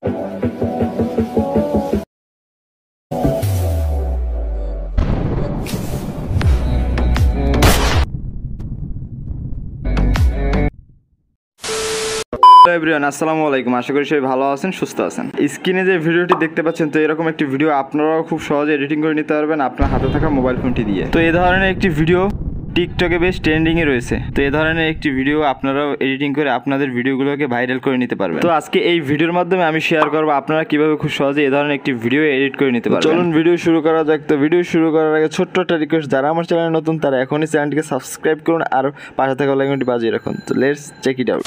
Everyone আসসালামু আলাইকুম। আশা করি সবাই ভালো আছেন, সুস্থ আছেন। স্ক্রিনে যে ভিডিওটি দেখতে পাচ্ছেন, তো এরকম একটি ভিডিও আপনারাও খুব সহজে এডিটিং করে নিতে পারবেন আপনার হাতে থাকা মোবাইল ফোনটি দিয়ে। তো এই ধরনের একটি ভিডিও টিকটকে বেশ ট্রেন্ডিংয়ে রয়েছে। তো এই ধরনের একটি ভিডিও আপনারাও এডিটিং করে আপনাদের ভিডিওগুলোকে ভাইরাল করে নিতে পারবেন। তো আজকে এই ভিডিওর মাধ্যমে আমি শেয়ার করবো আপনারা কিভাবে খুব সহজে এই ধরনের একটি ভিডিও এডিট করে নিতে পারবেন। চলুন ভিডিও শুরু করা যাক। তো ভিডিও শুরু করার আগে ছোট্ট একটা রিকোয়েস্ট, যারা আমার চ্যানেলে নতুন তারা এখনই চ্যানেলটিকে সাবস্ক্রাইব করুন আর পাশে থাকা বেল আইকনটি বাজিয়ে রাখুন। তো let's check it out.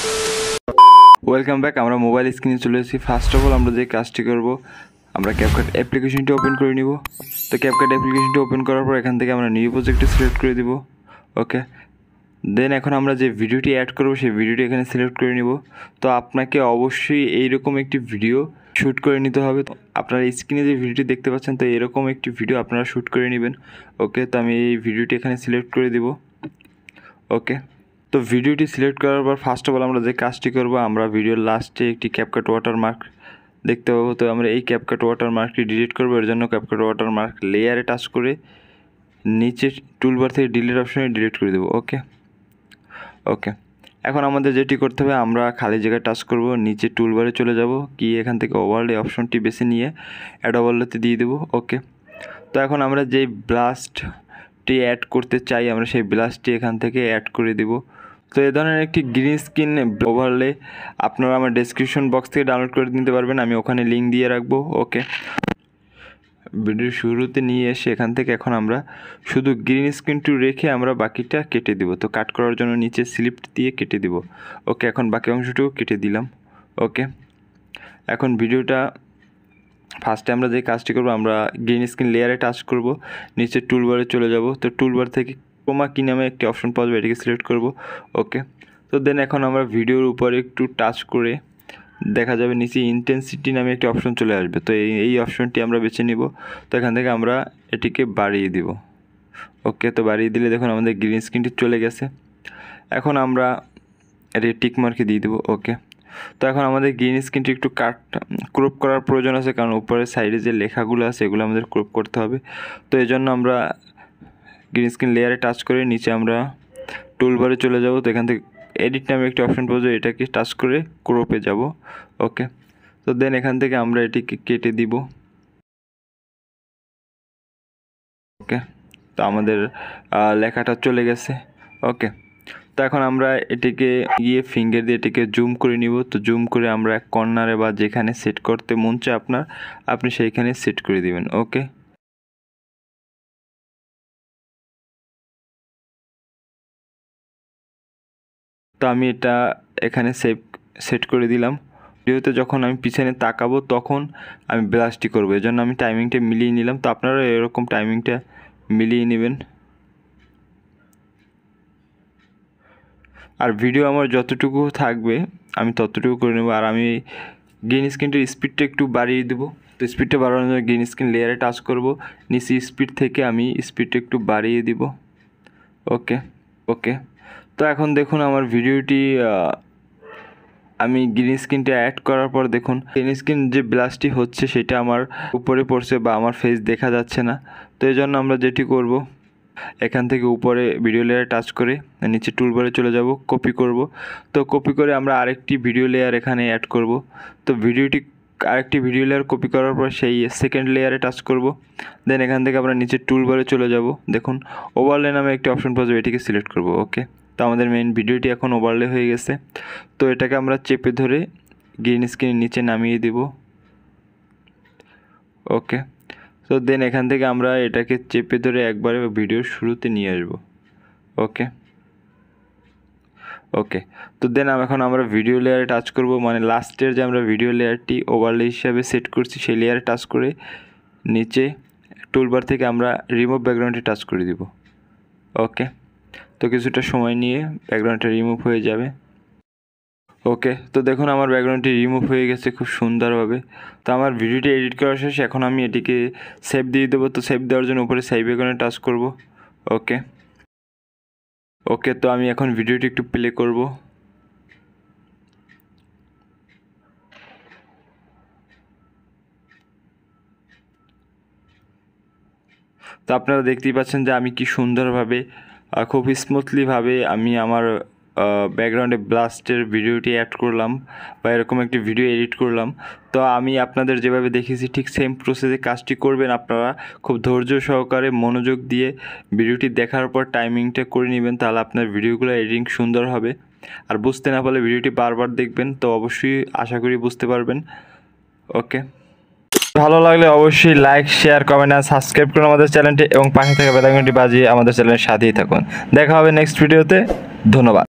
Welcome back. আমরা মোবাইল স্ক্রিনে চলে এসেছি। ফার্স্ট অফ অল আমরা যে কাজটি করব, আমরা ক্যাপকাট অ্যাপ্লিকেশনটি ওপেন করে নিব। তো ক্যাপকাট অ্যাপ্লিকেশনটি ওপেন করার পর এখান থেকে আমরা নিউ প্রজেক্টটি সিলেক্ট করে দিব। ওকে, দেন এখন আমরা যে ভিডিওটি অ্যাড করব সেই ভিডিওটি এখানে সিলেক্ট করে নিব। তো আপনাকে অবশ্যই এইরকম একটি ভিডিও শ্যুট করে নিতে হবে। আপনারা স্ক্রিনে যে ভিডিওটি দেখতে পাচ্ছেন, তো এরকম একটি ভিডিও আপনারা শ্যুট করে নেবেন। ওকে, তো আমি এই ভিডিওটি এখানে সিলেক্ট করে দিব। ওকে, তো ভিডিওটি সিলেক্ট করার পর ফার্স্ট অফ অল আমরা যে কাজটি করব, আমরা ভিডিওর লাস্টে একটি ক্যাপকাট ওয়াটারমার্ক দেখতে পাবো। তো আমরা এই ক্যাপকাট ওয়াটারমার্কটি ডিলিট করবো। এর জন্য ক্যাপকাট ওয়াটারমার্ক লেয়ারে টাচ করে নিচে টুলবার থেকে ডিলিট অপশনে ডিলিট করে দেবো। ওকে ওকে, এখন আমাদের যেটি করতে হবে, আমরা খালি জায়গায় টাচ করব, নিচে টুলবারে চলে যাব, কি এখান থেকে ওভারলে অপশনটি বেছে নিয়ে অ্যাড ওভারলেতে দিয়ে দেবো। ওকে, তো এখন আমরা যেই ব্লাস্টটি অ্যাড করতে চাই, আমরা সেই ব্লাস্টটি এখান থেকে অ্যাড করে দেব। তো এই ধরনের একটি গ্রিন স্ক্রিন ওভারলে আপনারা আমার ডেসক্রিপশন বক্স থেকে ডাউনলোড করে নিতে পারবেন, আমি ওখানে লিঙ্ক দিয়ে রাখবো। ওকে, ভিডিওর শুরুতে নিয়ে এসে এখান থেকে এখন আমরা শুধু গ্রিন স্ক্রিনটি রেখে আমরা বাকিটা কেটে দিব। তো কাট করার জন্য নিচে স্লিপ দিয়ে কেটে দিব। ওকে, এখন বাকি অংশটুকু কেটে দিলাম। ওকে, এখন ভিডিওটা ফার্স্টে আমরা যে কাজটি করব, আমরা গ্রিন স্ক্রিন লেয়ারে টাচ করব, নিচে টুলবারে চলে যাব। তো টুলবার থেকে ক্রোমা কি নামে একটি অপশন পাওয়া যাবে, এটিকে সিলেক্ট করব। ওকে, তো দেন এখন আমরা ভিডিওর উপরে একটু টাচ করে দেখা যাবে নিচে ইন্টেন্সিটি নামে একটি অপশন চলে আসবে। তো এই অপশনটি আমরা বেছে নিব। তো এখান থেকে আমরা এটিকে বাড়িয়ে দিব। ওকে, তো বাড়িয়ে দিলে দেখুন আমাদের গ্রিন স্ক্রিনটি চলে গেছে। এখন আমরা এটি টিক মার্কে দিয়ে দেবো। ওকে, তো এখন আমাদের গ্রিন স্ক্রিনটি একটু ক্রপ করার প্রয়োজন আছে, কারণ উপরের সাইডে যে লেখাগুলো আছে এগুলো আমাদের ক্রপ করতে হবে। তো এই জন্য আমরা গ্রিন স্ক্রিন লেয়ারে টাচ করে নিচে আমরা টুলবারে চলে যাব। তো এখান থেকে এডিট নামে একটি অপশন পাওয়া যায়, এটাকে টাচ করে ক্রপে যাব। ওকে, তো দেন এখান থেকে আমরা এটিকে কেটে দিব। ওকে, তো আমাদের লেখাটা চলে গেছে। ওকে, তো এখন আমরা এটিকে গিয়ে ফিঙ্গার দিয়ে এটিকে জুম করে নিব। তো জুম করে আমরা এক কর্নারে বা যেখানে সেট করতে মন চায় আপনি সেইখানে সেট করে দিবেন। ওকে, তো আমি এটা এখানে সেট করে দিলাম। ভিডিওতে যখন আমি পিছনে তাকাবো তখন আমি ব্লাস্টটি করবো, এই জন্য আমি টাইমিংটা মিলিয়ে নিলাম। তো আপনারা এরকম টাইমিংটা মিলিয়ে নেবেন। আর ভিডিও আমার যতটুকু থাকবে আমি ততটুকু করে নেব। আর আমি গ্রিন স্ক্রিনটার স্পিডটা একটু বাড়িয়ে দেবো। তো স্পিডটা বাড়ানোর জন্য গ্রিন স্ক্রিন লেয়ারে টাচ করব, নিচে স্পিড থেকে আমি স্পিডটা একটু বাড়িয়ে দিব। ওকে ওকে, তো এখন দেখুন আমার ভিডিওটি আমি গ্রিন স্ক্রিনটা অ্যাড করার পর দেখুন গ্রিন স্ক্রিন যে ব্লাস্টটি হচ্ছে সেটা আমার উপরে পড়ছে বা আমার ফেস দেখা যাচ্ছে না। তো এই জন্য আমরা যেটি করব, এখান থেকে উপরে ভিডিও লেয়ারে টাচ করে নিচে টুলবারে চলে যাব, কপি করব। তো কপি করে আমরা আরেকটি ভিডিও লেয়ার এখানে অ্যাড করব। তো আরেকটি ভিডিও লেয়ার কপি করার পর সেই সেকেন্ড লেয়ারে টাচ করব। দেন এখান থেকে আমরা নিচে টুলবারে চলে যাব, দেখুন ওভারলে নামে একটি অপশন পাওয়া যাবে, এটিকে সিলেক্ট করব। ওকে, তো আমাদের মেইন ভিডিওটি এখন ওভারলে হয়ে গেছে। তো এটাকে আমরা চেপে ধরে গ্রিন স্ক্রিনের নিচে নামিয়ে দেব। ওকে, তো দেন এখান থেকে আমরা এটাকে চেপে ধরে একবারে ভিডিওর শুরুতে নিয়ে আসব। ওকে ওকে, তো দেন এখন আমরা ভিডিও লেয়ারে টাচ করব, মানে লাস্টের যে আমরা ভিডিও লেয়ারটি ওভারলে হিসাবে সেট করছি সেই লেয়ারে টাচ করে নিচে টুলবার থেকে আমরা রিমুভ ব্যাকগ্রাউন্ডে টাচ করে দিব। ওকে, তো কিছুটা সময় নিয়ে ব্যাকগ্রাউন্ডটা রিমুভ হয়ে যাবে। ওকে, তো দেখুন আমার ব্যাকগ্রাউন্ডটি রিমুভ হয়ে গেছে খুব সুন্দরভাবে। তো আমার ভিডিওটি এডিট করা শেষ, এখন আমি এটিকে সেভ দিয়ে দেবো। তো সেভ দেওয়ার জন্য উপরে সেভ আইকনে টাচ করব। ওকে ওকে, তো আমি এখন ভিডিওটি একটু প্লে করব। তো আপনারা দেখতেই পাচ্ছেন যে আমি কি সুন্দরভাবে খুব স্মুথলিভাবে আমি আমার ব্যাকগ্রাউন্ডে ব্লাস্টের ভিডিওটি অ্যাড করলাম বা এরকম একটি ভিডিও এডিট করলাম। তো আমি আপনাদের যেভাবে দেখেছি ঠিক সেম প্রসেসে কাজটি করবেন আপনারা, খুব ধৈর্য সহকারে মনোযোগ দিয়ে ভিডিওটি দেখার পর টাইমিংটা করে নেবেন, তাহলে আপনার ভিডিওগুলো এডিটিং সুন্দর হবে। আর বুঝতে না পারলে ভিডিওটি বারবার দেখবেন, তো অবশ্যই আশা করি বুঝতে পারবেন। ওকে, ভালো লাগলে অবশ্যই লাইক, শেয়ার, কমেন্ট আর সাবস্ক্রাইব করুন আমাদের চ্যানেলটি এবং পাশে থাকা বেল আইকনটি বাজিয়ে আমাদের চ্যানেলের সাথেই থাকুন। দেখা হবে নেক্সট ভিডিওতে। ধন্যবাদ।